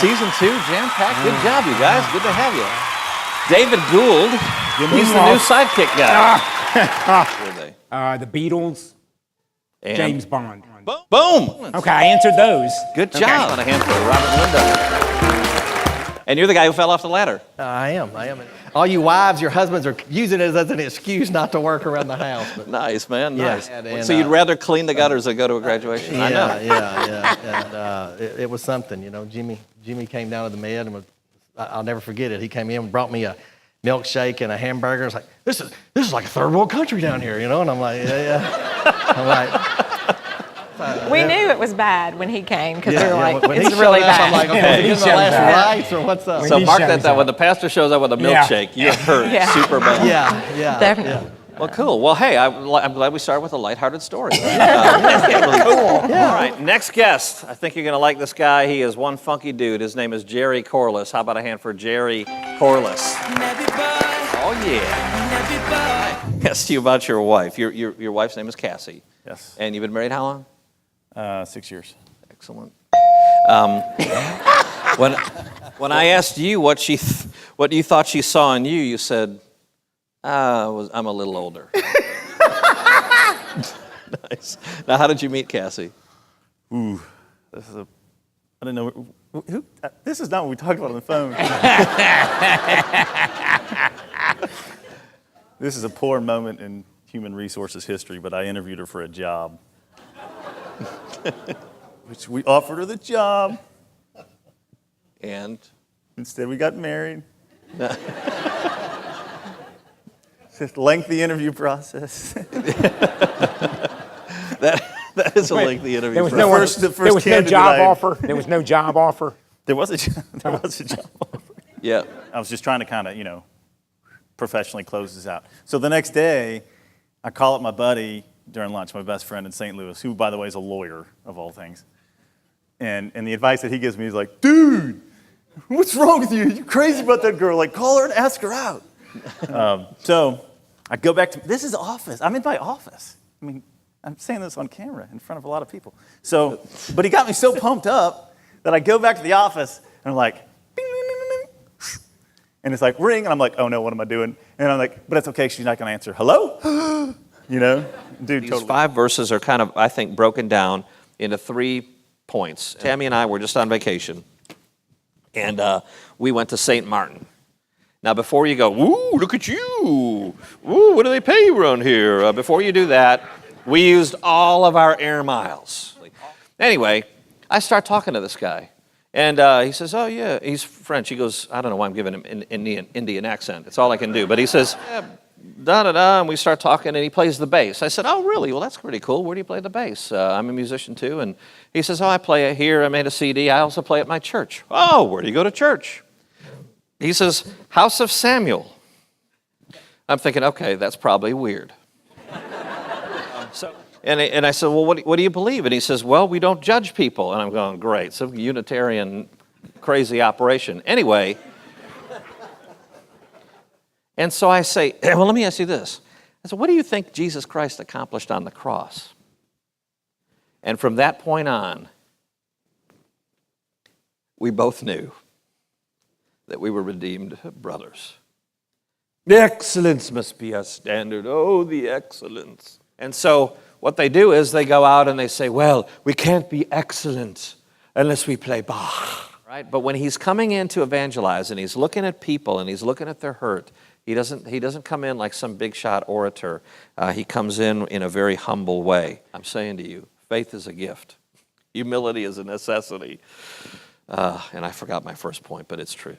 Season 2, jam-packed. Good job, you guys. Good to have you. David Gould, he's the new sidekick guy. Who are they? The Beatles, And James Bond. Boom! Okay, I answered those. Good job. On a hand for Robert Lindo. And you're the guy who fell off the ladder. I am. All you wives, your husbands are using it as an excuse not to work around the house. But Nice, man. Yeah, Nice. and, So you'd rather clean the gutters than go to a graduation? I know. yeah. And it was something, you know. Jimmy came down to the med and I'll never forget it. He came in and brought me a milkshake and a hamburger. I was like, this is like a third world country down here, you know. And I'm like, yeah. I'm like. We knew it was bad when he came because we were like, when it's he really showed up, bad. I'm like, okay, these are my last rights or what's up? So he mark shows that up. when the pastor shows up with a Yeah. milkshake, you're hurt. Yeah. Super bad. Yeah. Definitely. Well, cool. Well, hey, I'm glad we started with a lighthearted story. Really cool. All right, next guest. I think you're going to like this guy. He is one funky dude. His name is Jerry Corliss. How about a hand for Jerry Corliss? Oh, yeah. I asked you about your wife. Your wife's name is Cassie. Yes. And you've been married how long? 6 years. Excellent. When I asked you what you thought she saw in you, you said, I'm a little older. Nice. Now, how did you meet Cassie? I didn't know. This is not what we talked about on the phone. This is a poor moment in human resources history, but I interviewed her for a job. Which we offered her the job. And? Instead, we got married. It's a lengthy interview process. That is a lengthy interview. There was process. no, there was no job offer. There was no job offer. There was a job offer. Yeah. I was just trying to kind of, professionally close this out. So the next day, I call up my buddy during lunch, my best friend in St. Louis, who, by the way, is a lawyer, of all things. And the advice that he gives me is like, dude, what's wrong with you? You're crazy about that girl. Like, call her and ask her out. So I go back to, this is office. I'm in my office. I mean, I'm saying this on camera in front of a lot of people. So, but he got me so pumped up that I go back to the office and I'm like, bing, bing, bing, bing, bing. And it's like, ring. And I'm like, oh no, what am I doing? And I'm like, but it's okay, she's not going to answer. Hello? Dude, These totally. 5 verses are kind of, I think, broken down into 3 points. Tammy and I were just on vacation, and we went to St. Martin. Now, before you go, woo, look at you. Woo, what do they pay you around here? Before you do that, we used all of our air miles. Anyway, I start talking to this guy, and he says, oh, yeah, he's French. He goes, I don't know why I'm giving him an Indian accent. It's all I can do. But he says, yeah, da-da-da, and we start talking, and he plays the bass. I said, oh, really? Well, that's pretty cool. Where do you play the bass? I'm a musician, too. And he says, oh, I play it here. I made a CD. I also play at my church. Oh, where do you go to church? He says, House of Samuel. I'm thinking, okay, that's probably weird. And I said, well, what do you believe? And he says, well, we don't judge people. And I'm going, great, some Unitarian crazy operation. Anyway, and so I say, well, let me ask you this. I said, what do you think Jesus Christ accomplished on the cross? And from that point on, we both knew that we were redeemed brothers. The excellence must be our standard. Oh, the excellence. And so what they do is they go out and they say, well, we can't be excellent unless we play Bach. Right? But when he's coming in to evangelize and he's looking at people and he's looking at their hurt, he doesn't come in like some big shot orator. He comes in a very humble way. I'm saying to you, faith is a gift. Humility is a necessity. And I forgot my first point, but it's true.